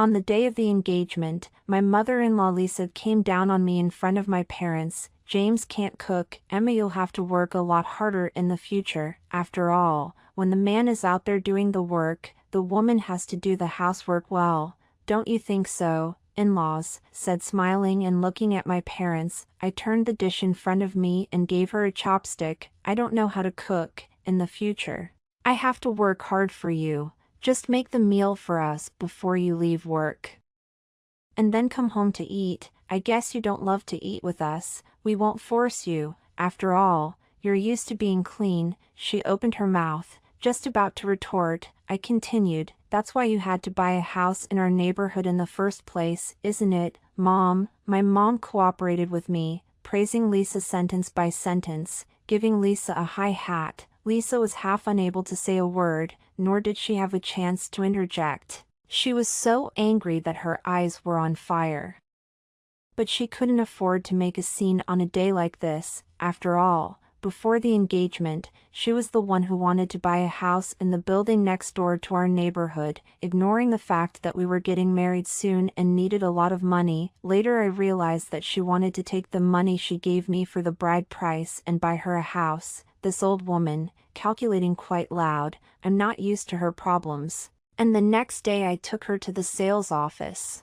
On the day of the engagement, my mother-in-law Lisa came down on me in front of my parents. James can't cook, Emma, you'll have to work a lot harder in the future. After all, when the man is out there doing the work, the woman has to do the housework well. Don't you think so, in-laws? Said, smiling and looking at my parents. I turned the dish in front of me and gave her a chopstick. I don't know how to cook in the future. I have to work hard for you. Just make the meal for us before you leave work. And then come home to eat. I guess you don't love to eat with us. We won't force you. After all, you're used to being clean. She opened her mouth, just about to retort. I continued, that's why you had to buy a house in our neighborhood in the first place, isn't it, Mom? My mom cooperated with me, praising Lisa sentence by sentence, giving Lisa a high hat. Lisa was half unable to say a word, nor did she have a chance to interject. She was so angry that her eyes were on fire. But she couldn't afford to make a scene on a day like this. After all, before the engagement, she was the one who wanted to buy a house in the building next door to our neighborhood, ignoring the fact that we were getting married soon and needed a lot of money. Later I realized that she wanted to take the money she gave me for the bride price and buy her a house. This old woman, calculating quite loud. I'm not used to her problems. And the next day I took her to the sales office.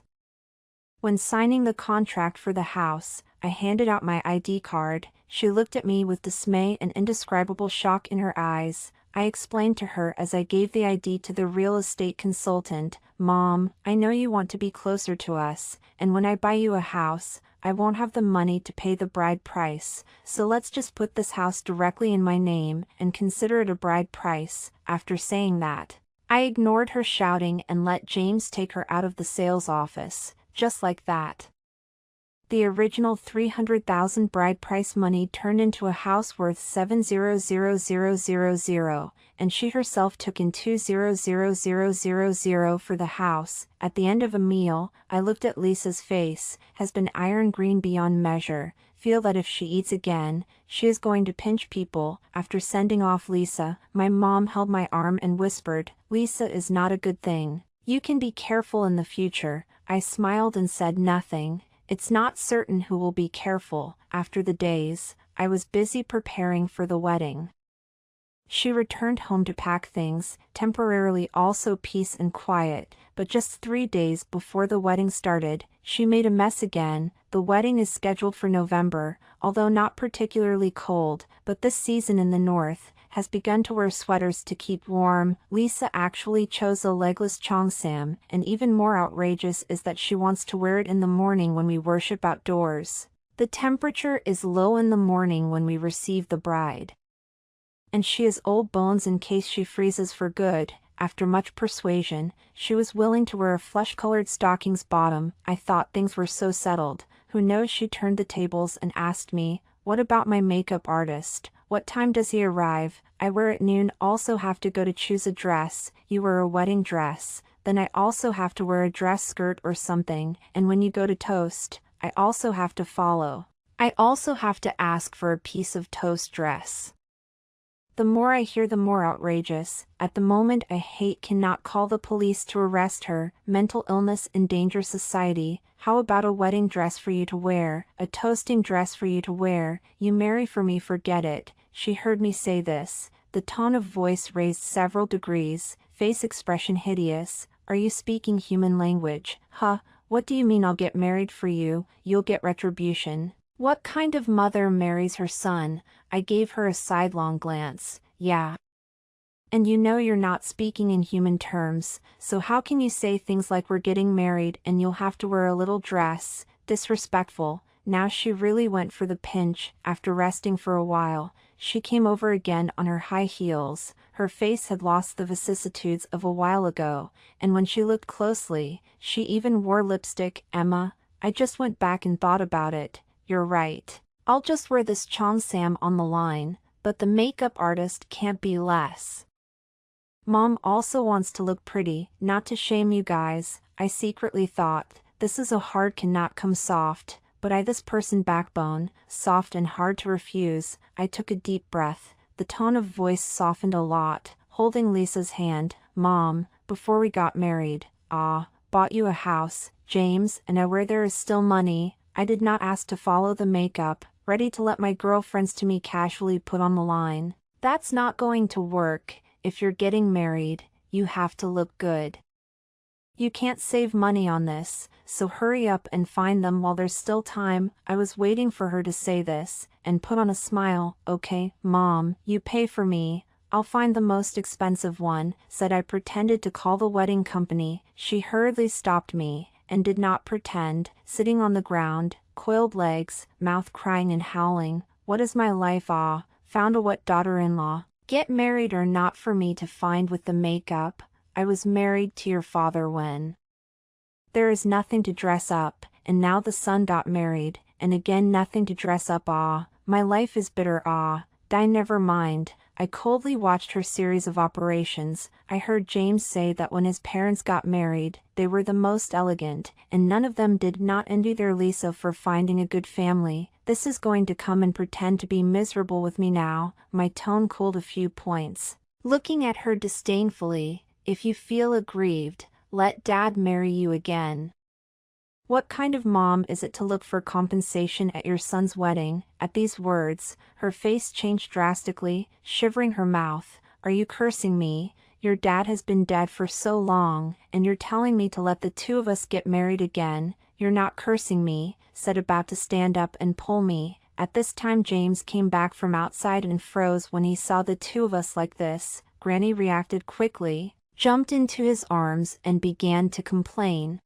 When signing the contract for the house, I handed out my ID card. She looked at me with dismay and indescribable shock in her eyes. I explained to her as I gave the ID to the real estate consultant, Mom, I know you want to be closer to us, and when I buy you a house, I won't have the money to pay the bride price, so let's just put this house directly in my name and consider it a bride price. After saying that, I ignored her shouting and let James take her out of the sales office, just like that. The original $300,000 bride price money turned into a house worth $700,000, and she herself took in $200,000 for the house. At the end of a meal, I looked at Lisa's face, has been iron green beyond measure, feel that if she eats again, she is going to pinch people. After sending off Lisa, my mom held my arm and whispered, Lisa is not a good thing. You can be careful in the future. I smiled and said nothing. It's not certain who will be careful. After the days, I was busy preparing for the wedding. She returned home to pack things, temporarily also peace and quiet, but just 3 days before the wedding started, she made a mess again. The wedding is scheduled for November, although not particularly cold, but this season in the north has begun to wear sweaters to keep warm. Lisa actually chose a legless cheongsam, and even more outrageous is that she wants to wear it in the morning when we worship outdoors. The temperature is low in the morning when we receive the bride. And she is old bones in case she freezes for good. After much persuasion, she was willing to wear a flesh-colored stockings bottom. I thought things were so settled. Who knows? She turned the tables and asked me, what about my makeup artist? What time does he arrive? I wear at noon. Also have to go to choose a dress. You wear a wedding dress. Then I also have to wear a dress skirt or something. And when you go to toast, I also have to follow. I also have to ask for a piece of toast dress. The more I hear, the more outrageous. At the moment I hate cannot call the police to arrest her. Mental illness endangers society. How about a wedding dress for you to wear? A toasting dress for you to wear? You marry for me, forget it. She heard me say this. The tone of voice raised several degrees. Face expression hideous. Are you speaking human language? Huh, what do you mean I'll get married for you? You'll get retribution. What kind of mother marries her son? I gave her a sidelong glance. Yeah. And you know you're not speaking in human terms, so how can you say things like we're getting married and you'll have to wear a little dress? Disrespectful. Now she really went for the pinch. After resting for a while, she came over again on her high heels. Her face had lost the vicissitudes of a while ago, and when she looked closely, she even wore lipstick. Emma, I just went back and thought about it. You're right. I'll just wear this cheongsam on the line, but the makeup artist can't be less. Mom also wants to look pretty. Not to shame you guys, I secretly thought, this is a hard cannot come soft, but this person backbone, soft and hard to refuse. I took a deep breath. The tone of voice softened a lot, holding Lisa's hand. Mom, before we got married, bought you a house, James, and where there is still money, I did not ask to follow the makeup, ready to let my girlfriends to me casually put on the line. That's not going to work. If you're getting married, you have to look good. You can't save money on this, so hurry up and find them while there's still time. I was waiting for her to say this, and put on a smile. Okay, Mom, you pay for me. I'll find the most expensive one, said I. Pretended to call the wedding company. She hurriedly stopped me, and did not pretend, sitting on the ground, coiled legs, mouth crying and howling. What is my life? Ah, found a what daughter-in-law. Get married or not for me to find with the makeup. I was married to your father when there is nothing to dress up, and now the son got married, and again nothing to dress up. Ah, my life is bitter. Ah, die never mind. I coldly watched her series of operations. I heard James say that when his parents got married, they were the most elegant, and none of them did not envy their Lisa for finding a good family. This is going to come and pretend to be miserable with me now. My tone cooled a few points. Looking at her disdainfully, if you feel aggrieved, let Dad marry you again. What kind of mom is it to look for compensation at your son's wedding? At these words, her face changed drastically, shivering her mouth. Are you cursing me? Your dad has been dead for so long, and you're telling me to let the two of us get married again. You're not cursing me, said, about to stand up and pull me. At this time James came back from outside and froze when he saw the two of us like this. Granny reacted quickly, jumped into his arms and began to complain.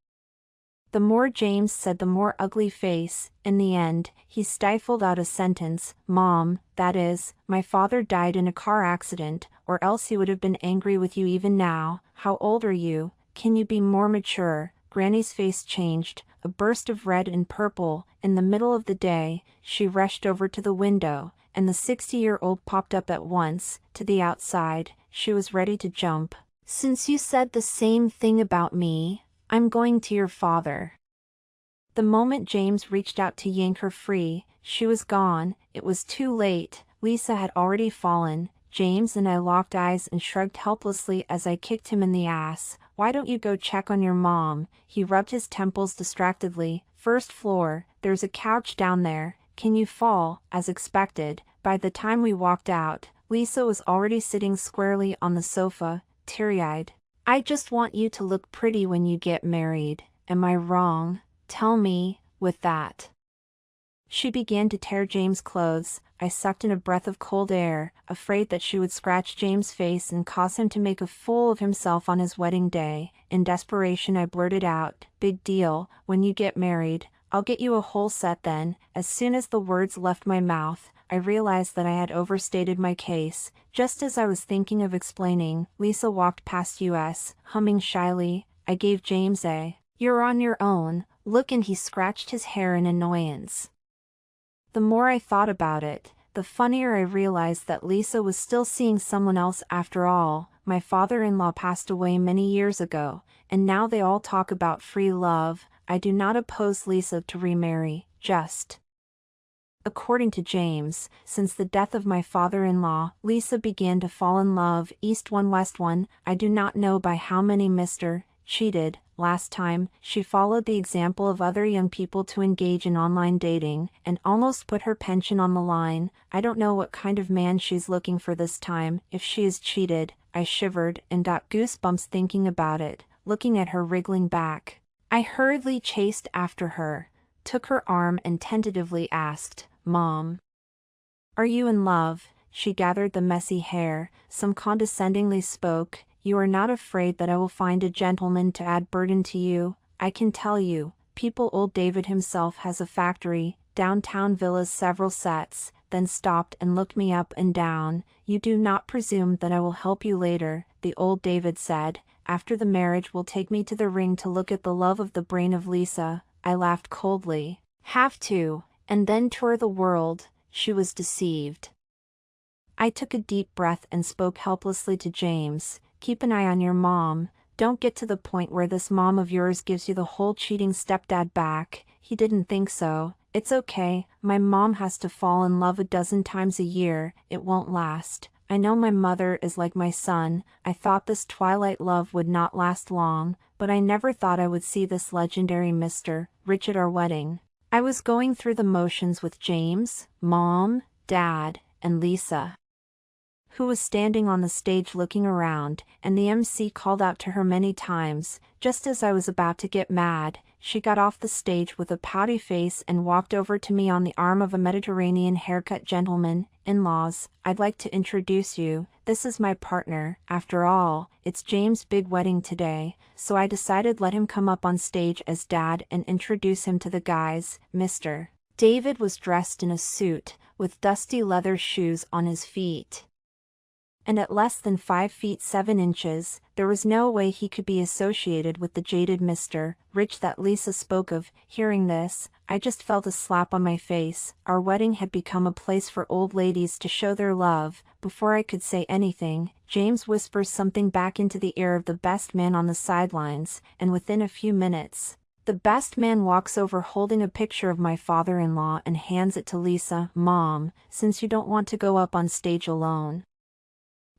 The more James said, the more ugly face. In the end, he stifled out a sentence. Mom, that is, my father died in a car accident, or else he would have been angry with you even now. How old are you? Can you be more mature? Granny's face changed, a burst of red and purple. In the middle of the day, she rushed over to the window, and the 60-year-old popped up at once. To the outside, she was ready to jump. Since you said the same thing about me, I'm going to your father. The moment James reached out to yank her free, she was gone. It was too late. Lisa had already fallen. James and I locked eyes and shrugged helplessly as I kicked him in the ass. Why don't you go check on your mom? He rubbed his temples distractedly. First floor, there's a couch down there. Can you fall? As expected, by the time we walked out, Lisa was already sitting squarely on the sofa, teary-eyed. I just want you to look pretty when you get married. Am I wrong? Tell me, with that. She began to tear James' clothes. I sucked in a breath of cold air, afraid that she would scratch James' face and cause him to make a fool of himself on his wedding day. In desperation I blurted out, big deal, when you get married, I'll get you a whole set then. As soon as the words left my mouth, I realized that I had overstated my case. Just as I was thinking of explaining, Lisa walked past us, humming shyly. I gave James a, "You're on your own," look, and he scratched his hair in annoyance. The more I thought about it, the funnier I realized that Lisa was still seeing someone else after all. My father-in-law passed away many years ago, and now they all talk about free love. I do not oppose Lisa to remarry, just. According to James, since the death of my father-in-law, Lisa began to fall in love. East one West one, I do not know by how many Mr. cheated. Last time, she followed the example of other young people to engage in online dating, and almost put her pension on the line. I don't know what kind of man she's looking for this time. If she is cheated, I shivered and got goosebumps thinking about it, looking at her wriggling back. I hurriedly chased after her, took her arm and tentatively asked, Mom, are you in love? She gathered the messy hair, some condescendingly spoke, You are not afraid that I will find a gentleman to add burden to you? I can tell you, people, old David himself has a factory, downtown villas, several sets, then stopped and looked me up and down. You do not presume that I will help you later, the old David said, after the marriage will take me to the ring to look at the love of the brain of Lisa. I laughed coldly. Have to, and then tour the world. She was deceived. I took a deep breath and spoke helplessly to James. Keep an eye on your mom. Don't get to the point where this mom of yours gives you the whole cheating stepdad back. He didn't think so. It's okay, my mom has to fall in love a dozen times a year. It won't last. I know my mother is like my son. I thought this twilight love would not last long, but I never thought I would see this legendary Mr. Rich at our wedding. I was going through the motions with James, Mom, Dad, and Lisa, who was standing on the stage looking around, and the MC called out to her many times. Just as I was about to get mad, she got off the stage with a pouty face and walked over to me on the arm of a Mediterranean haircut gentleman. In-laws, I'd like to introduce you. This is my partner. After all, it's James' big wedding today, so I decided let him come up on stage as Dad and introduce him to the guys. Mr. David was dressed in a suit, with dusty leather shoes on his feet, and at less than 5 feet 7 inches, there was no way he could be associated with the jaded Mr. Rich that Lisa spoke of. Hearing this, I just felt a slap on my face. Our wedding had become a place for old ladies to show their love. Before I could say anything, James whispers something back into the ear of the best man on the sidelines, and within a few minutes, the best man walks over holding a picture of my father-in-law and hands it to Lisa. Mom, since you don't want to go up on stage alone,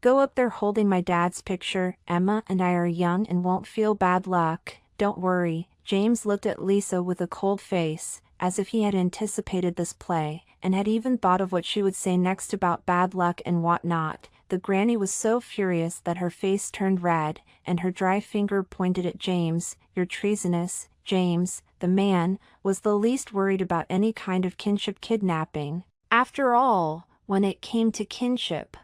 go up there holding my dad's picture. Emma and I are young and won't feel bad luck. Don't worry. James looked at Lisa with a cold face, as if he had anticipated this play, and had even thought of what she would say next about bad luck and whatnot. The granny was so furious that her face turned red, and her dry finger pointed at James. You're treasonous. James, the man, was the least worried about any kind of kinship kidnapping. After all, when it came to kinship,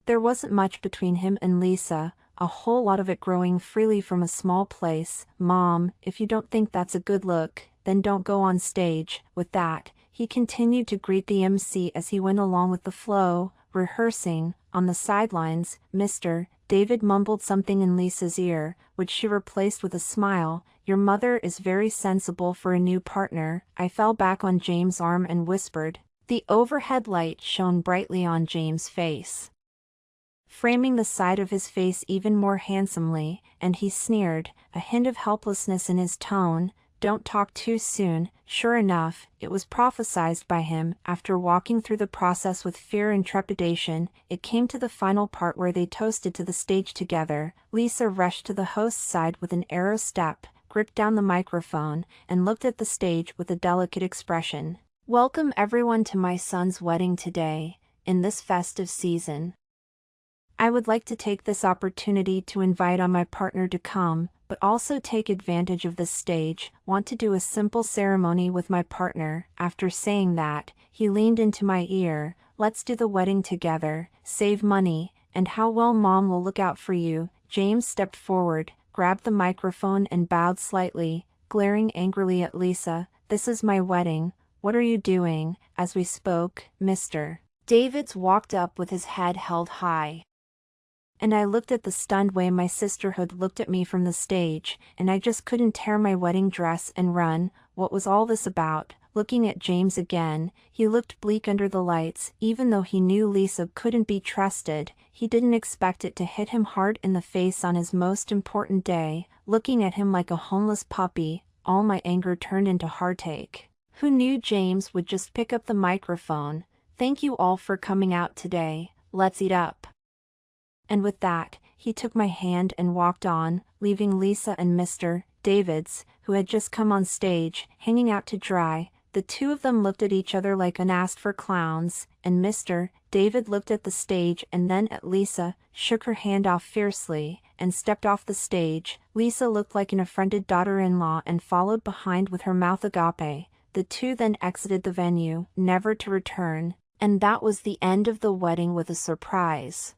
there wasn't much between him and Lisa, a whole lot of it growing freely from a small place. Mom, if you don't think that's a good look, then don't go on stage. With that, he continued to greet the MC as he went along with the flow. Rehearsing, on the sidelines, Mr. David mumbled something in Lisa's ear, which she replaced with a smile. Your mother is very sensible for a new partner. I fell back on James' arm and whispered. The overhead light shone brightly on James' face, framing the side of his face even more handsomely, and he sneered, a hint of helplessness in his tone. Don't talk too soon. Sure enough, it was prophesied by him. After walking through the process with fear and trepidation, it came to the final part where they toasted to the stage together. Lisa rushed to the host's side with an arrow step, gripped down the microphone, and looked at the stage with a delicate expression. Welcome everyone to my son's wedding today, in this festive season. I would like to take this opportunity to invite on my partner to come, but also take advantage of this stage. Want to do a simple ceremony with my partner. After saying that, he leaned into my ear. Let's do the wedding together, save money, and how well Mom will look out for you. James stepped forward, grabbed the microphone and bowed slightly, glaring angrily at Lisa. This is my wedding. What are you doing? As we spoke, Mr. Davids walked up with his head held high, and I looked at the stunned way my sisterhood looked at me from the stage, and I just couldn't tear my wedding dress and run. What was all this about? Looking at James again, he looked bleak under the lights. Even though he knew Lisa couldn't be trusted, he didn't expect it to hit him hard in the face on his most important day. Looking at him like a homeless puppy, all my anger turned into heartache. Who knew James would just pick up the microphone? Thank you all for coming out today. Let's eat up. And with that, he took my hand and walked on, leaving Lisa and Mr. Davids, who had just come on stage, hanging out to dry. The two of them looked at each other like unasked for clowns, and Mr. David looked at the stage and then at Lisa, shook her hand off fiercely, and stepped off the stage. Lisa looked like an affronted daughter-in-law and followed behind with her mouth agape. The two then exited the venue, never to return, and that was the end of the wedding with a surprise.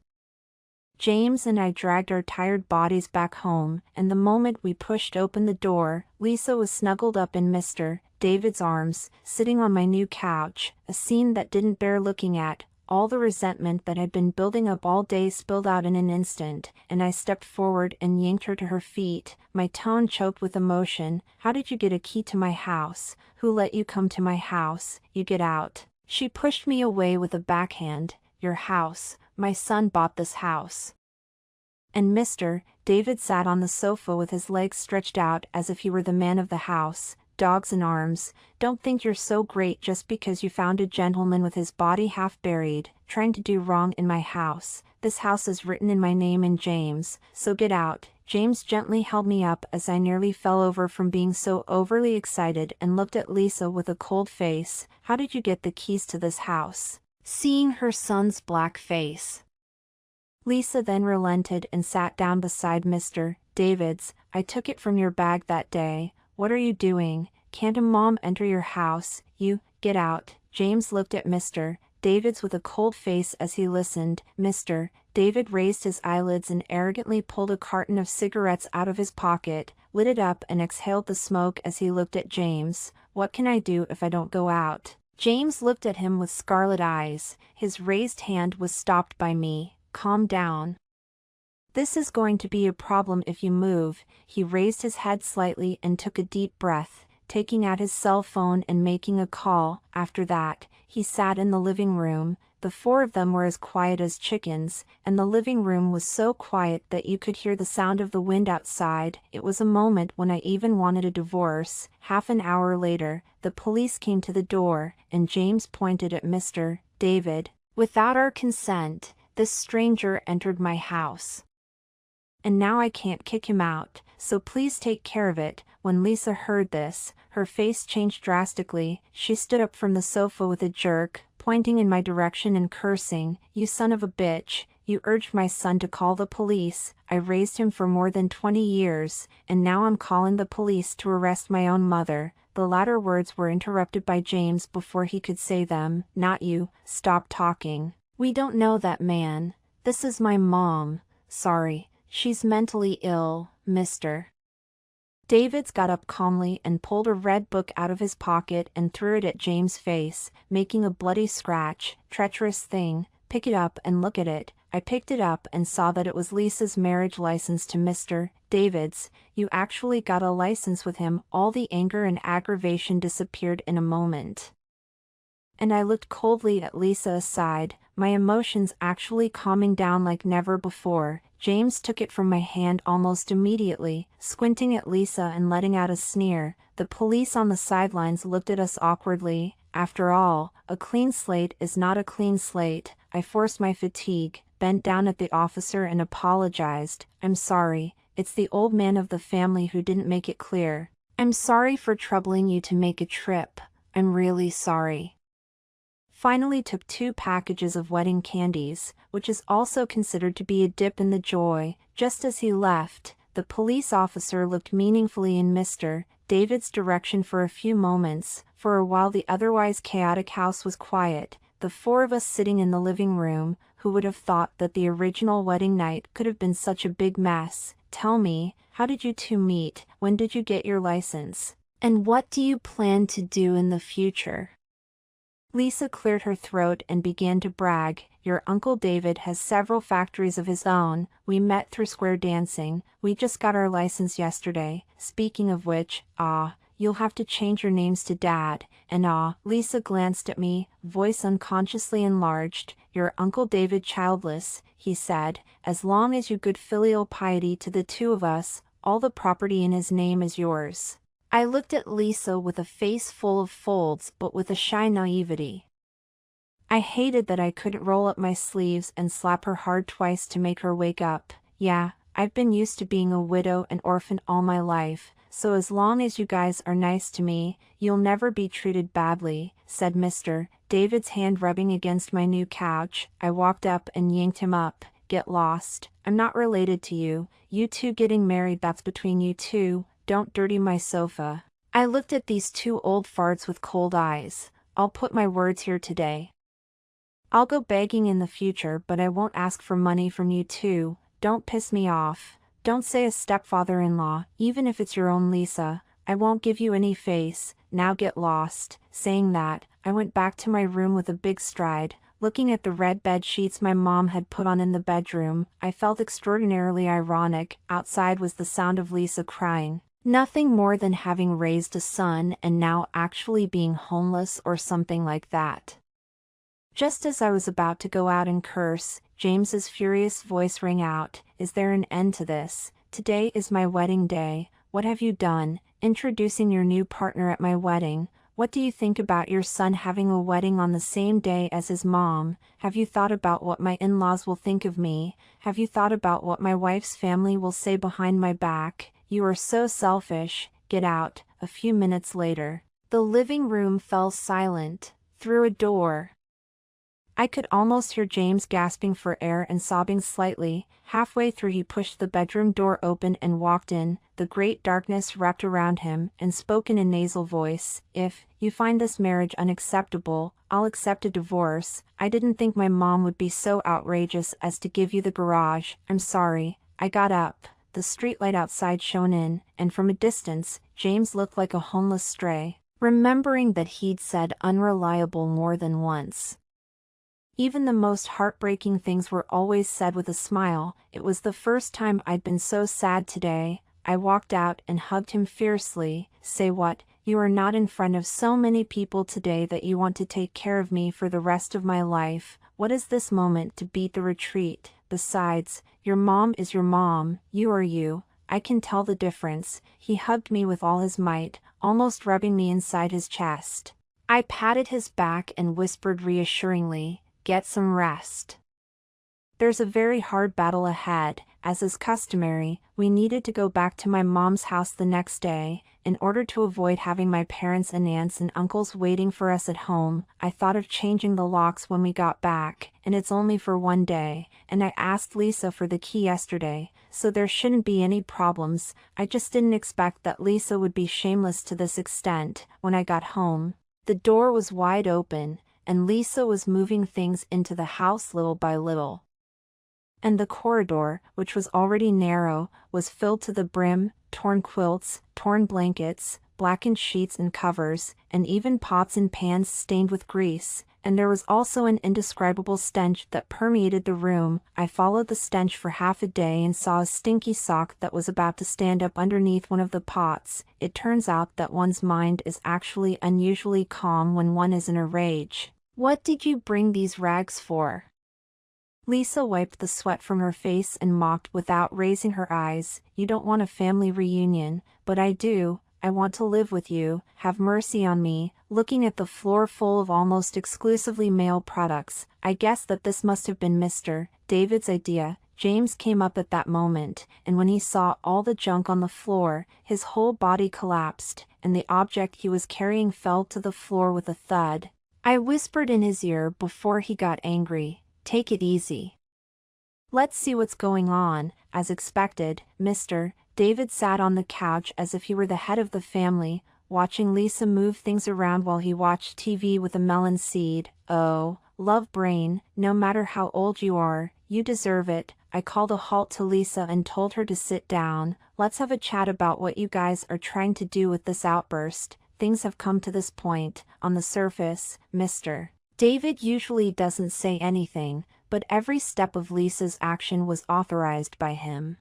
James and I dragged our tired bodies back home, and the moment we pushed open the door, Lisa was snuggled up in Mr. David's arms, sitting on my new couch, a scene that didn't bear looking at. All the resentment that had been building up all day spilled out in an instant, and I stepped forward and yanked her to her feet, my tone choked with emotion. How did you get a key to my house? Who let you come to my house? You get out. She pushed me away with a backhand. Your house. My son bought this house. And Mr. David sat on the sofa with his legs stretched out as if he were the man of the house. Dogs and arms. Don't think you're so great just because you found a gentleman with his body half buried, trying to do wrong in my house. This house is written in my name and James, so get out. James gently held me up as I nearly fell over from being so overly excited and looked at Lisa with a cold face. How did you get the keys to this house? Seeing her son's black face. Lisa then relented and sat down beside Mr. David's. I took it from your bag that day. What are you doing? Can't a mom enter your house? You, get out. James looked at Mr. David's with a cold face as he listened. Mr. David raised his eyelids and arrogantly pulled a carton of cigarettes out of his pocket, lit it up and exhaled the smoke as he looked at James. What can I do if I don't go out? James looked at him with scarlet eyes. His raised hand was stopped by me. Calm down. This is going to be a problem if you move. He raised his head slightly and took a deep breath, taking out his cell phone and making a call. After that, he sat in the living room. The four of them were as quiet as chickens, and the living room was so quiet that you could hear the sound of the wind outside. It was a moment when I even wanted a divorce. Half an hour later, the police came to the door, and James pointed at Mr. David. Without our consent, this stranger entered my house. And now I can't kick him out, so please take care of it. When Lisa heard this, her face changed drastically. She stood up from the sofa with a jerk, pointing in my direction and cursing. You son of a bitch, you urged my son to call the police. I raised him for more than 20 years, and now I'm calling the police to arrest my own mother. The latter words were interrupted by James before he could say them. Not you, stop talking. We don't know that man. This is my mom. Sorry. She's mentally ill, Mr. Davids got up calmly and pulled a red book out of his pocket and threw it at James' face, making a bloody scratch. Treacherous thing, pick it up and look at it. I picked it up and saw that it was Lisa's marriage license to Mr. Davids. You actually got a license with him. All the anger and aggravation disappeared in a moment. And I looked coldly at Lisa aside, my emotions actually calming down like never before. James took it from my hand almost immediately, squinting at Lisa and letting out a sneer. The police on the sidelines looked at us awkwardly. After all, a clean slate is not a clean slate. I forced my fatigue, bent down at the officer and apologized. I'm sorry, it's the old man of the family who didn't make it clear. I'm sorry for troubling you to make a trip. I'm really sorry. Finally took 2 packages of wedding candies, which is also considered to be a dip in the joy. Just as he left, the police officer looked meaningfully in Mr. David's direction for a few moments. For a while the otherwise chaotic house was quiet, the 4 of us sitting in the living room. Who would have thought that the original wedding night could have been such a big mess? Tell me, how did you two meet? When did you get your license? And what do you plan to do in the future? Lisa cleared her throat and began to brag. Your Uncle David has several factories of his own. We met through square dancing. We just got our license yesterday. Speaking of which, you'll have to change your names to Dad. And Lisa glanced at me, voice unconsciously enlarged. Your Uncle David childless, he said. As long as you good filial piety to the 2 of us, all the property in his name is yours. I looked at Lisa with a face full of folds but with a shy naivety. I hated that I couldn't roll up my sleeves and slap her hard twice to make her wake up. Yeah, I've been used to being a widow and orphan all my life, so as long as you guys are nice to me, you'll never be treated badly, said Mr. David's hand rubbing against my new couch. I walked up and yanked him up. Get lost. I'm not related to you. You 2 getting married, that's between you 2. Don't dirty my sofa. I looked at these 2 old farts with cold eyes. I'll put my words here today. I'll go begging in the future, but I won't ask for money from you 2. Don't piss me off. Don't say a stepfather-in-law, even if it's your own Lisa. I won't give you any face. Now get lost. Saying that, I went back to my room with a big stride. Looking at the red bed sheets my mom had put on in the bedroom, I felt extraordinarily ironic. Outside was the sound of Lisa crying. Nothing more than having raised a son and now actually being homeless or something like that. Just as I was about to go out and curse, James's furious voice rang out. Is there an end to this? Today is my wedding day. What have you done? Introducing your new partner at my wedding. What do you think about your son having a wedding on the same day as his mom? Have you thought about what my in-laws will think of me? Have you thought about what my wife's family will say behind my back? You are so selfish. Get out." A few minutes later, the living room fell silent. Through a door, I could almost hear James gasping for air and sobbing slightly. Halfway through he pushed the bedroom door open and walked in. The great darkness wrapped around him, and spoke in a nasal voice. "If you find this marriage unacceptable, I'll accept a divorce. I didn't think my mom would be so outrageous as to give you the garage. I'm sorry." I got up. The streetlight outside shone in, and from a distance, James looked like a homeless stray. Remembering that he'd said unreliable more than once. Even the most heartbreaking things were always said with a smile. It was the first time I'd been so sad today. I walked out and hugged him fiercely. "Say what? You are not in front of so many people today that you want to take care of me for the rest of my life. What is this moment to beat the retreat? Besides, your mom is your mom, you are you. I can tell the difference." He hugged me with all his might, almost rubbing me inside his chest. I patted his back and whispered reassuringly, "Get some rest. There's a very hard battle ahead." As is customary, we needed to go back to my mom's house the next day. In order to avoid having my parents and aunts and uncles waiting for us at home, I thought of changing the locks when we got back, and it's only for one day, and I asked Lisa for the key yesterday, so there shouldn't be any problems. I just didn't expect that Lisa would be shameless to this extent. When I got home, the door was wide open, and Lisa was moving things into the house little by little. And the corridor, which was already narrow, was filled to the brim. Torn quilts, torn blankets, blackened sheets and covers, and even pots and pans stained with grease, and there was also an indescribable stench that permeated the room. I followed the stench for half a day and saw a stinky sock that was about to stand up underneath one of the pots. It turns out that one's mind is actually unusually calm when one is in a rage. "What did you bring these rags for?" Lisa wiped the sweat from her face and mocked without raising her eyes. "You don't want a family reunion, but I do. I want to live with you. Have mercy on me." Looking at the floor full of almost exclusively male products, I guessed that this must have been Mr. David's idea. James came up at that moment, and when he saw all the junk on the floor, his whole body collapsed, and the object he was carrying fell to the floor with a thud. I whispered in his ear before he got angry, "Take it easy. Let's see what's going on." As expected, Mr. David sat on the couch as if he were the head of the family, watching Lisa move things around while he watched TV with a melon seed. "Oh, love brain, no matter how old you are, you deserve it." I called a halt to Lisa and told her to sit down. "Let's have a chat about what you guys are trying to do with this outburst. Things have come to this point. On the surface, Mr. David usually doesn't say anything, but every step of Lisa's action was authorized by him.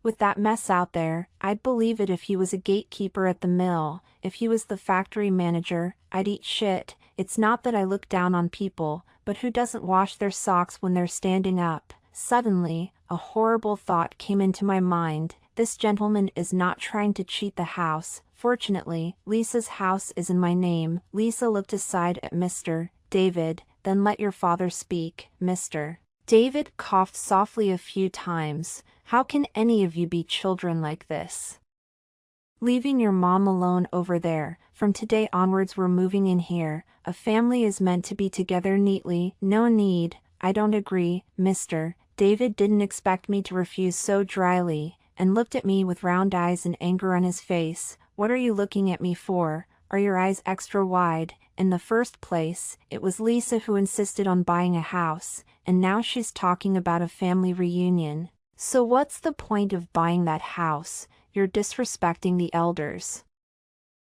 With that mess out there, I'd believe it if he was a gatekeeper at the mill. If he was the factory manager, I'd eat shit. It's not that I look down on people, but who doesn't wash their socks when they're standing up? Suddenly, a horrible thought came into my mind. This gentleman is not trying to cheat the house. Fortunately, Lisa's house is in my name. Lisa looked aside at Mr. David. "Then let your father speak." Mr. David coughed softly a few times. "How can any of you be children like this? Leaving your mom alone over there. From today onwards we're moving in here. A family is meant to be together neatly. No need." "I don't agree, Mr. David." Didn't expect me to refuse so dryly, and looked at me with round eyes and anger on his face. "What are you looking at me for? Are your eyes extra wide? In the first place, it was Lisa who insisted on buying a house, and now she's talking about a family reunion. So what's the point of buying that house? You're disrespecting the elders.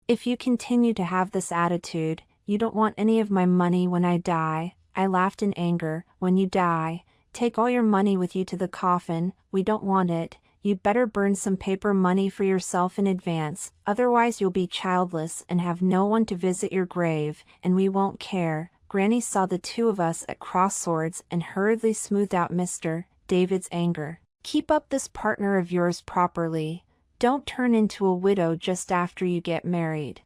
If you continue to have this attitude, you don't want any of my money when I die." I laughed in anger. "When you die, take all your money with you to the coffin. We don't want it. You'd better burn some paper money for yourself in advance, otherwise you'll be childless and have no one to visit your grave, and we won't care." Granny saw the two of us at cross swords and hurriedly smoothed out Mr. David's anger. "Keep up this partner of yours properly. Don't turn into a widow just after you get married."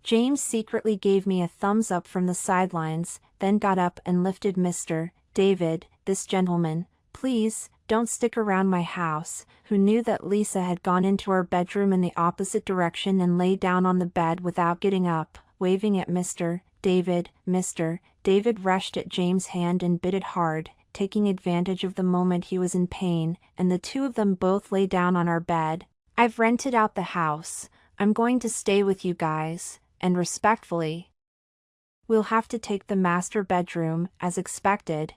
James secretly gave me a thumbs up from the sidelines, then got up and lifted Mr. David, this gentleman, please, don't stick around my house, who knew that Lisa had gone into our bedroom in the opposite direction and lay down on the bed without getting up, waving at Mr. David. Mr. David rushed at James' hand and bit it hard, taking advantage of the moment he was in pain, and the two of them both lay down on our bed. I've rented out the house. I'm going to stay with you guys, and respectfully, we'll have to take the master bedroom, as expected.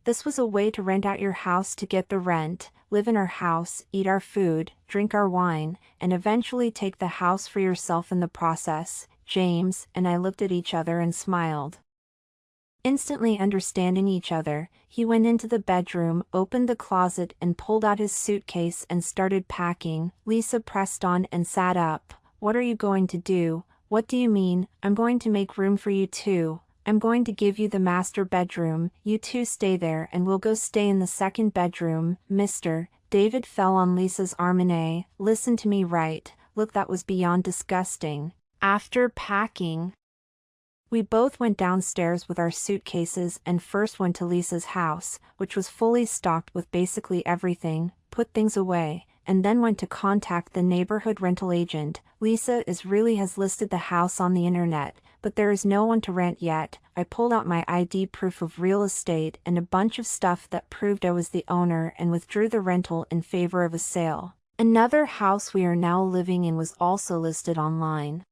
This was a way to rent out your house to get the rent, live in our house, eat our food, drink our wine, and eventually take the house for yourself in the process. James and I looked at each other and smiled. Instantly understanding each other, he went into the bedroom, opened the closet and pulled out his suitcase and started packing. Lisa pressed on and sat up. What are you going to do? What do you mean? I'm going to make room for you two. I'm going to give you the master bedroom, you two stay there and we'll go stay in the second bedroom. Mr. David fell on Lisa's arm. Listen to me right, look, that was beyond disgusting. After packing, we both went downstairs with our suitcases and first went to Lisa's house, which was fully stocked with basically everything, put things away, and then went to contact the neighborhood rental agent. Lisa has listed the house on the internet, but there is no one to rent yet. I pulled out my ID proof of real estate and a bunch of stuff that proved I was the owner and withdrew the rental in favor of a sale. Another house we are now living in was also listed online.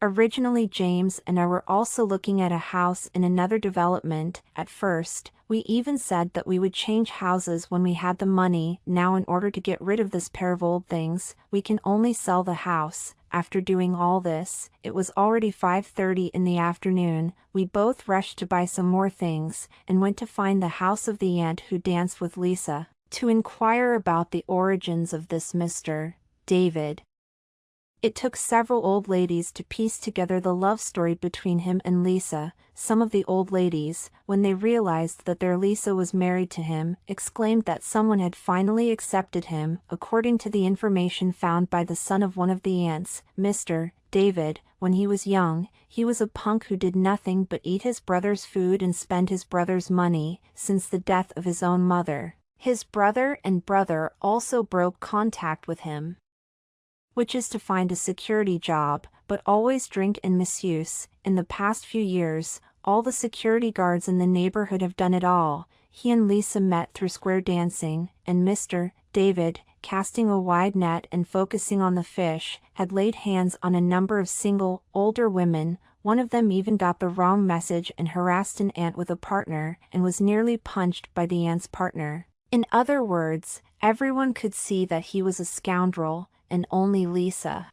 Originally James and I were also looking at a house in another development. At first, we even said that we would change houses when we had the money. Now, in order to get rid of this pair of old things, we can only sell the house. After doing all this, it was already 5:30 in the afternoon. We both rushed to buy some more things, and went to find the house of the aunt who danced with Lisa, to inquire about the origins of this Mr. David. It took several old ladies to piece together the love story between him and Lisa. Some of the old ladies, when they realized that their Lisa was married to him, exclaimed that someone had finally accepted him. According to the information found by the son of one of the aunts, Mr. David, when he was young, he was a punk who did nothing but eat his brother's food and spend his brother's money. Since the death of his own mother, his brother also broke contact with him, which is to find a security job, but always drink and misuse. In the past few years, all the security guards in the neighborhood have done it all. He and Lisa met through square dancing, and Mr. David, casting a wide net and focusing on the fish, had laid hands on a number of single, older women. One of them even got the wrong message and harassed an aunt with a partner, and was nearly punched by the aunt's partner. In other words, everyone could see that he was a scoundrel, and only Lisa,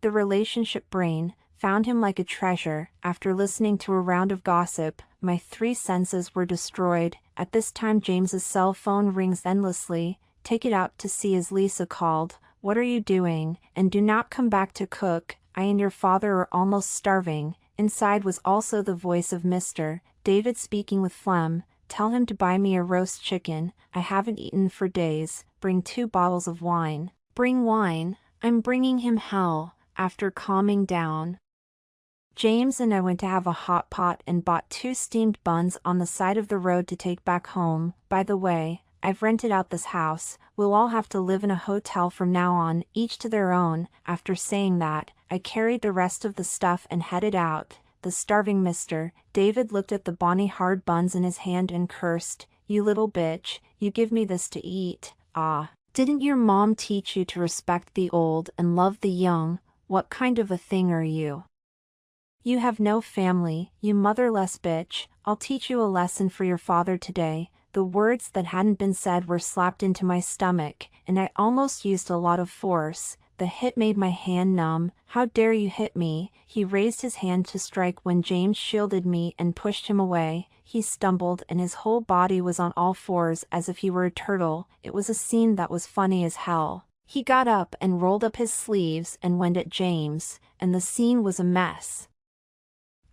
the relationship brain, found him like a treasure. After listening to a round of gossip, my three senses were destroyed. At this time James's cell phone rings endlessly. Take it out to see, as Lisa called. What are you doing? And do not come back to cook. I and your father are almost starving. Inside was also the voice of Mr. David speaking with phlegm. Tell him to buy me a roast chicken. I haven't eaten for days. Bring 2 bottles of wine. Bring wine. I'm bringing him hell. After calming down, James and I went to have a hot pot and bought 2 steamed buns on the side of the road to take back home. By the way, I've rented out this house. We'll all have to live in a hotel from now on, each to their own. After saying that, I carried the rest of the stuff and headed out. The starving Mr. David looked at the bonny hard buns in his hand and cursed. You little bitch, you give me this to eat. Ah. Didn't your mom teach you to respect the old and love the young? What kind of a thing are you? You have no family, you motherless bitch. I'll teach you a lesson for your father today. The words that hadn't been said were slapped into my stomach, and I almost used a lot of force. The hit made my hand numb. How dare you hit me? He raised his hand to strike when James shielded me and pushed him away. He stumbled and his whole body was on all fours as if he were a turtle. It was a scene that was funny as hell. He got up and rolled up his sleeves and went at James, and the scene was a mess.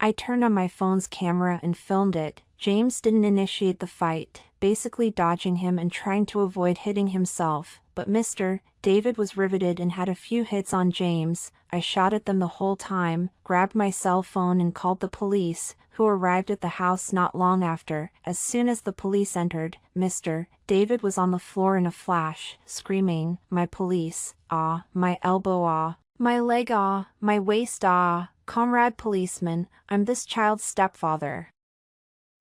I turned on my phone's camera and filmed it. James didn't initiate the fight, basically dodging him and trying to avoid hitting himself, but Mr. David was riveted and had a few hits on James. I shot at them the whole time, grabbed my cell phone and called the police, who arrived at the house not long after. As soon as the police entered, Mr. David was on the floor in a flash, screaming, "My police, ah, my elbow, ah, my leg, ah, my waist, ah, comrade policeman, I'm this child's stepfather.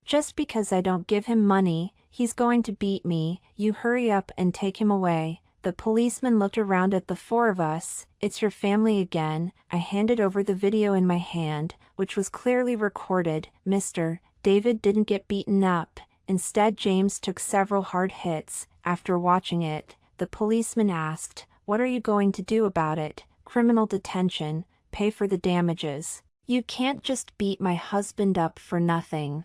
Just because I don't give him money, he's going to beat me, you hurry up and take him away." The policeman looked around at the four of us. "It's your family again." I handed over the video in my hand, which was clearly recorded. Mr. David didn't get beaten up. Instead, James took several hard hits. After watching it, the policeman asked, "What are you going to do about it?" "Criminal detention, pay for the damages. You can't just beat my husband up for nothing."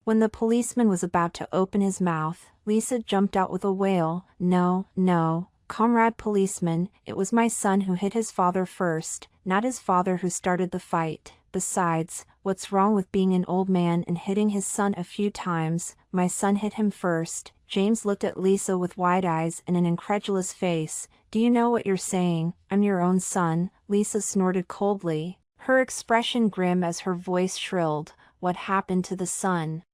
When the policeman was about to open his mouth, Lisa jumped out with a wail. "No, no, comrade policeman, it was my son who hit his father first, not his father who started the fight. Besides, what's wrong with being an old man and hitting his son a few times? My son hit him first." James looked at Lisa with wide eyes and an incredulous face. "Do you know what you're saying? I'm your own son?" Lisa snorted coldly, her expression grim as her voice shrilled. "What happened to the son?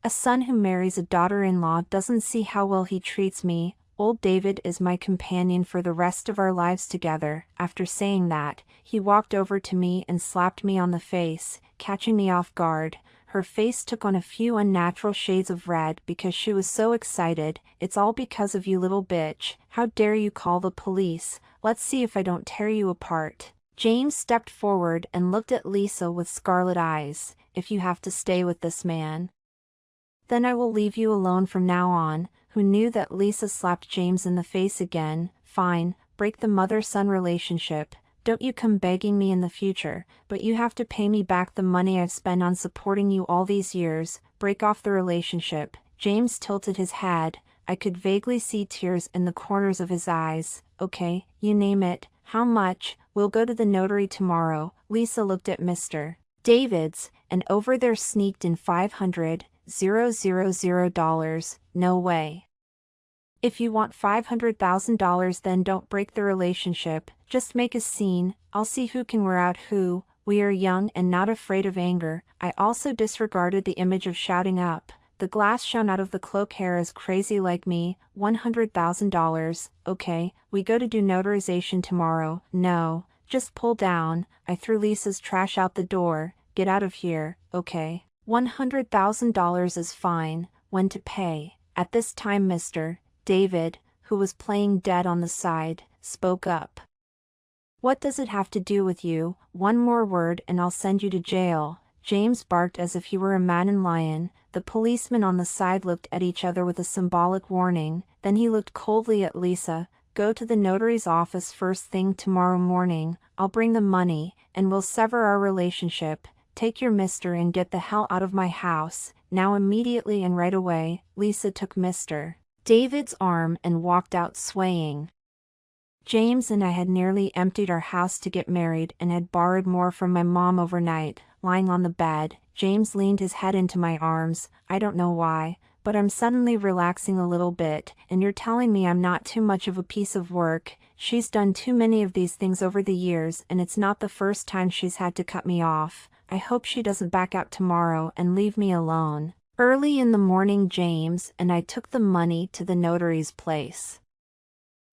A son who marries a daughter-in-law doesn't see how well he treats me. Old David is my companion for the rest of our lives together." After saying that, he walked over to me and slapped me on the face, catching me off guard. Her face took on a few unnatural shades of red because she was so excited. "It's all because of you, little bitch. How dare you call the police? Let's see if I don't tear you apart." James stepped forward and looked at Lisa with scarlet eyes. "If you have to stay with this man, then I will leave you alone from now on." Who knew that Lisa slapped James in the face again? "Fine, break the mother-son relationship. Don't you come begging me in the future, but you have to pay me back the money I've spent on supporting you all these years. Break off the relationship." James tilted his head. I could vaguely see tears in the corners of his eyes. "Okay, you name it. How much? We'll go to the notary tomorrow." Lisa looked at Mr. David's, and over there sneaked in $500,000. No way. "If you want $500,000, then don't break the relationship, just make a scene. I'll see who can wear out who. We are young and not afraid of anger." I also disregarded the image of shouting up. The glass shone out of the cloak. "Hair is crazy like me. $100,000. Okay, we go to do notarization tomorrow." "No, just pull down." I threw Lisa's trash out the door. "Get out of here." "Okay. $100,000 is fine. When to pay?" At this time Mr. David, who was playing dead on the side, spoke up. "What does it have to do with you? One more word and I'll send you to jail." James barked as if he were a maddened lion. The policemen on the side looked at each other with a symbolic warning. Then he looked coldly at Lisa. "Go to the notary's office first thing tomorrow morning. I'll bring the money, and we'll sever our relationship. Take your mister and get the hell out of my house, now immediately and right away." Lisa took Mr. David's arm and walked out swaying. James and I had nearly emptied our house to get married and had borrowed more from my mom overnight. Lying on the bed, James leaned his head into my arms. "I don't know why, but I'm suddenly relaxing a little bit, and you're telling me I'm not too much of a piece of work. She's done too many of these things over the years, and it's not the first time she's had to cut me off. I hope she doesn't back out tomorrow and leave me alone." Early in the morning James and I took the money to the notary's place,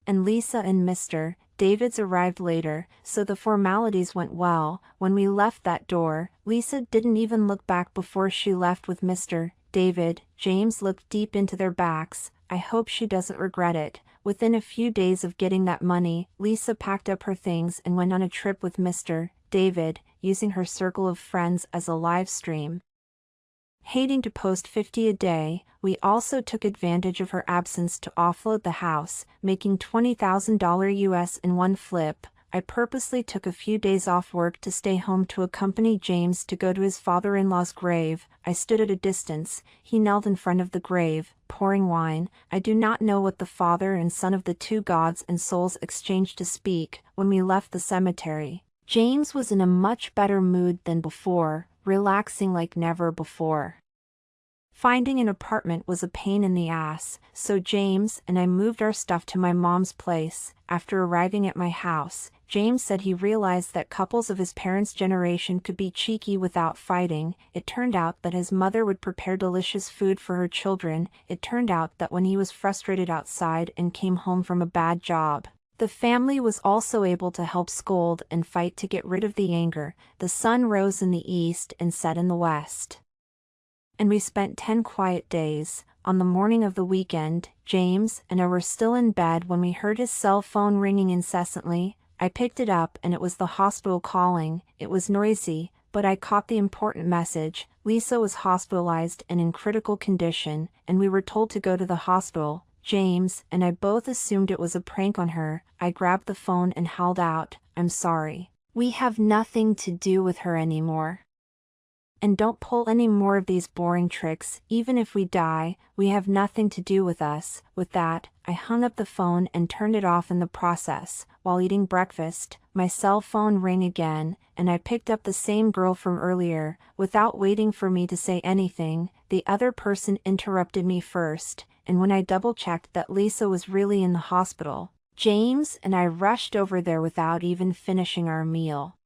and Lisa and Mr. David's arrived later, so the formalities went well. When we left that door, Lisa didn't even look back before she left with Mr. David. James looked deep into their backs. "I hope she doesn't regret it." Within a few days of getting that money, Lisa packed up her things and went on a trip with Mr. David, using her circle of friends as a live stream. Hating to post 50 a day, we also took advantage of her absence to offload the house, making $20,000 US in one flip. I purposely took a few days off work to stay home to accompany James to go to his father-in-law's grave. I stood at a distance. He knelt in front of the grave, pouring wine. I do not know what the father and son of the two gods and souls exchanged to speak. When we left the cemetery, James was in a much better mood than before, relaxing like never before. Finding an apartment was a pain in the ass, so James and I moved our stuff to my mom's place. After arriving at my house, James said he realized that couples of his parents' generation could be cheeky without fighting. It turned out that his mother would prepare delicious food for her children. It turned out that when he was frustrated outside and came home from a bad job, the family was also able to help scold and fight to get rid of the anger. The sun rose in the east and set in the west, and we spent 10 quiet days. On the morning of the weekend, James and I were still in bed when we heard his cell phone ringing incessantly. I picked it up and it was the hospital calling. It was noisy, but I caught the important message. Lisa was hospitalized and in critical condition, and we were told to go to the hospital. James and I both assumed it was a prank on her. I grabbed the phone and howled out, "I'm sorry. We have nothing to do with her anymore. And don't pull any more of these boring tricks. Even if we die, we have nothing to do with us." With that, I hung up the phone and turned it off in the process. While eating breakfast, my cell phone rang again, and I picked up the same girl from earlier. Without waiting for me to say anything, the other person interrupted me first, and when I double-checked that Lisa was really in the hospital, James and I rushed over there without even finishing our meal.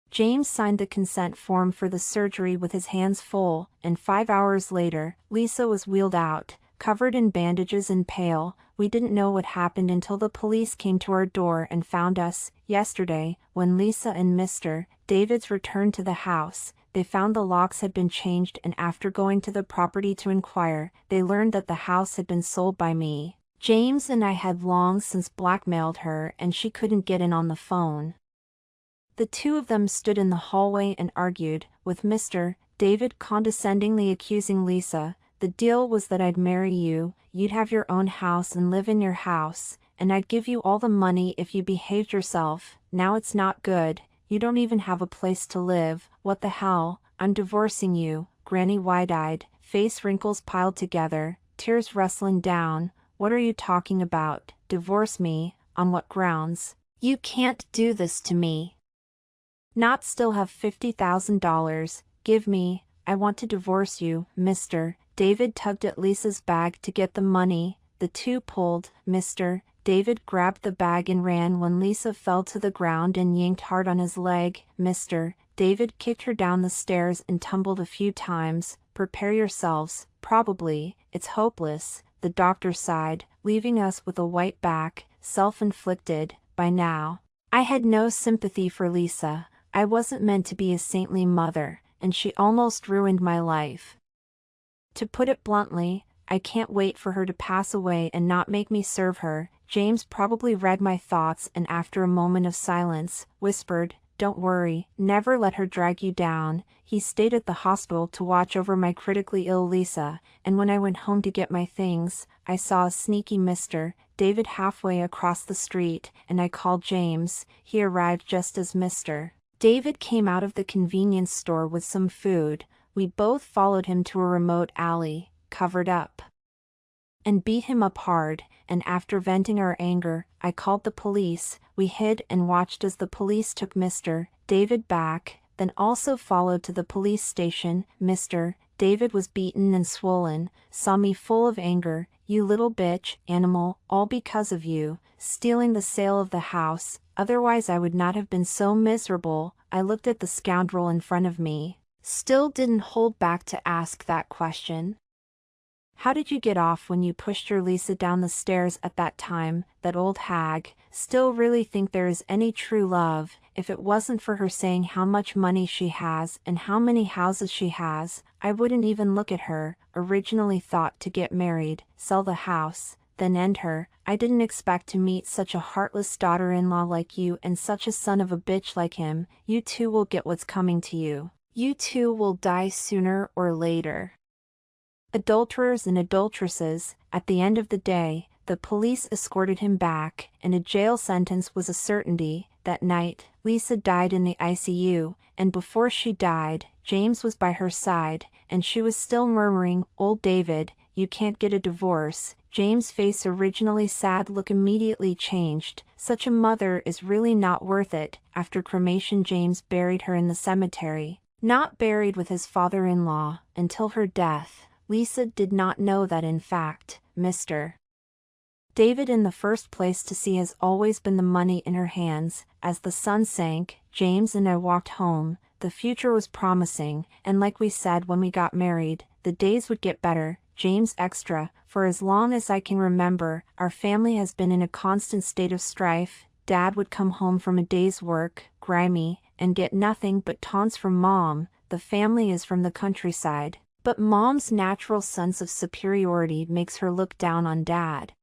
James signed the consent form for the surgery with his hands full, and 5 hours later, Lisa was wheeled out, covered in bandages and pale. We didn't know what happened until the police came to our door and found us. Yesterday, when Lisa and Mr. Davids returned to the house, they found the locks had been changed, and after going to the property to inquire, they learned that the house had been sold by me. James and I had long since blackmailed her and she couldn't get in on the phone. The two of them stood in the hallway and argued, with Mr. David condescendingly accusing Lisa. The deal was that I'd marry you, you'd have your own house and live in your house, and I'd give you all the money if you behaved yourself. Now it's not good, you don't even have a place to live. What the hell? I'm divorcing you. Granny wide-eyed, face wrinkles piled together, tears rustling down. What are you talking about? Divorce me? On what grounds? You can't do this to me. Not still have $50,000, give me, I want to divorce you. Mr. David tugged at Lisa's bag to get the money. The two pulled. Mr. David grabbed the bag and ran when Lisa fell to the ground and yanked hard on his leg. Mr. David kicked her down the stairs and tumbled a few times. Prepare yourselves, probably, it's hopeless, the doctor sighed, leaving us with a white back, self-inflicted. By now, I had no sympathy for Lisa. I wasn't meant to be a saintly mother, and she almost ruined my life. To put it bluntly, I can't wait for her to pass away and not make me serve her. James probably read my thoughts and after a moment of silence, whispered, "Don't worry, never let her drag you down." He stayed at the hospital to watch over my critically ill Lisa, and when I went home to get my things, I saw a sneaky Mr. David halfway across the street, and I called James. He arrived just as Mr. David came out of the convenience store with some food. We both followed him to a remote alley, covered up, and beat him up hard, and after venting our anger, I called the police. We hid and watched as the police took Mr. David back, then also followed to the police station. Mr. David was beaten and swollen, saw me full of anger. "You little bitch, animal, all because of you, stealing the sale of the house, otherwise I would not have been so miserable." I looked at the scoundrel in front of me, still didn't hold back to ask that question. "How did you get off when you pushed your Lisa down the stairs at that time? That old hag. Still really think there is any true love? If it wasn't for her saying how much money she has and how many houses she has, I wouldn't even look at her. Originally thought to get married, sell the house, then end her. I didn't expect to meet such a heartless daughter-in-law like you and such a son of a bitch like him. You too will get what's coming to you. You too will die sooner or later." Adulterers and adulteresses. At the end of the day, the police escorted him back, and a jail sentence was a certainty. That night, Lisa died in the ICU, and before she died, James was by her side, and she was still murmuring, "Old David, you can't get a divorce." James' face, originally sad look, immediately changed. Such a mother is really not worth it. After cremation, James buried her in the cemetery, not buried with his father-in-law, until her death. Lisa did not know that in fact, Mr. David in the first place to see has always been the money in her hands. As the sun sank, James and I walked home. The future was promising, and like we said when we got married, the days would get better. James extra, for as long as I can remember, our family has been in a constant state of strife. Dad would come home from a day's work, grimy, and get nothing but taunts from Mom. The family is from the countryside, but Mom's natural sense of superiority makes her look down on Dad,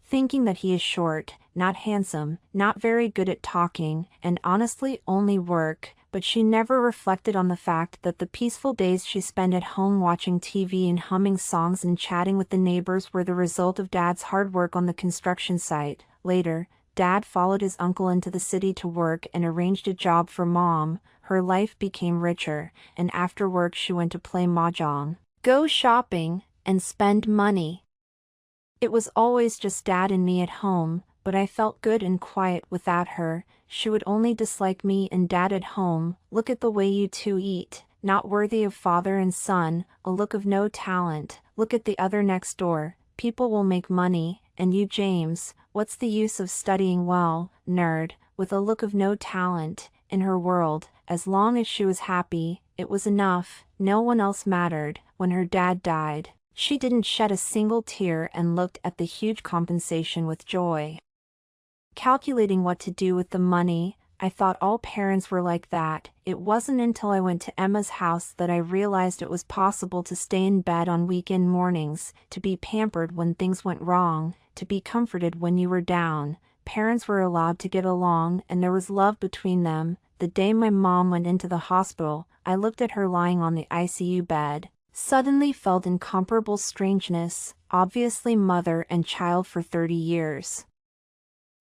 thinking that he is short, not handsome, not very good at talking, and honestly only work. But she never reflected on the fact that the peaceful days she spent at home watching TV and humming songs and chatting with the neighbors were the result of Dad's hard work on the construction site. Later, Dad followed his uncle into the city to work and arranged a job for Mom. Her life became richer, and after work she went to play mahjong, go shopping, and spend money. It was always just Dad and me at home, but I felt good and quiet without her. She would only dislike me and Dad at home. Look at the way you two eat, not worthy of father and son, a look of no talent. Look at the other next door, people will make money, and you James, what's the use of studying well, nerd, with a look of no talent. In her world, as long as she was happy, it was enough, no one else mattered. When her dad died, she didn't shed a single tear and looked at the huge compensation with joy. Calculating what to do with the money, I thought all parents were like that. It wasn't until I went to Emma's house that I realized it was possible to stay in bed on weekend mornings, to be pampered when things went wrong, to be comforted when you were down. Parents were allowed to get along and there was love between them. The day my mom went into the hospital, I looked at her lying on the ICU bed, suddenly felt incomparable strangeness, obviously mother and child for 30 years.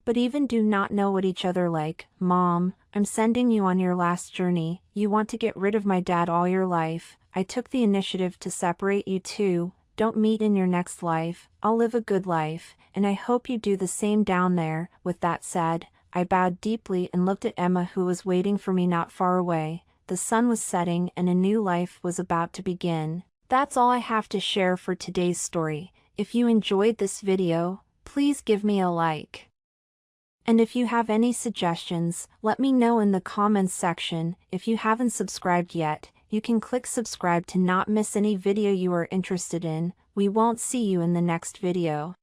But even do not know what each other like. Mom, I'm sending you on your last journey. You want to get rid of my dad all your life. I took the initiative to separate you two. Don't meet in your next life. I'll live a good life, and I hope you do the same down there. With that said, I bowed deeply and looked at Emma, who was waiting for me not far away. The sun was setting and a new life was about to begin. That's all I have to share for today's story. If you enjoyed this video, please give me a like. And if you have any suggestions, let me know in the comments section. If you haven't subscribed yet, you can click subscribe to not miss any video you are interested in. We won't see you in the next video.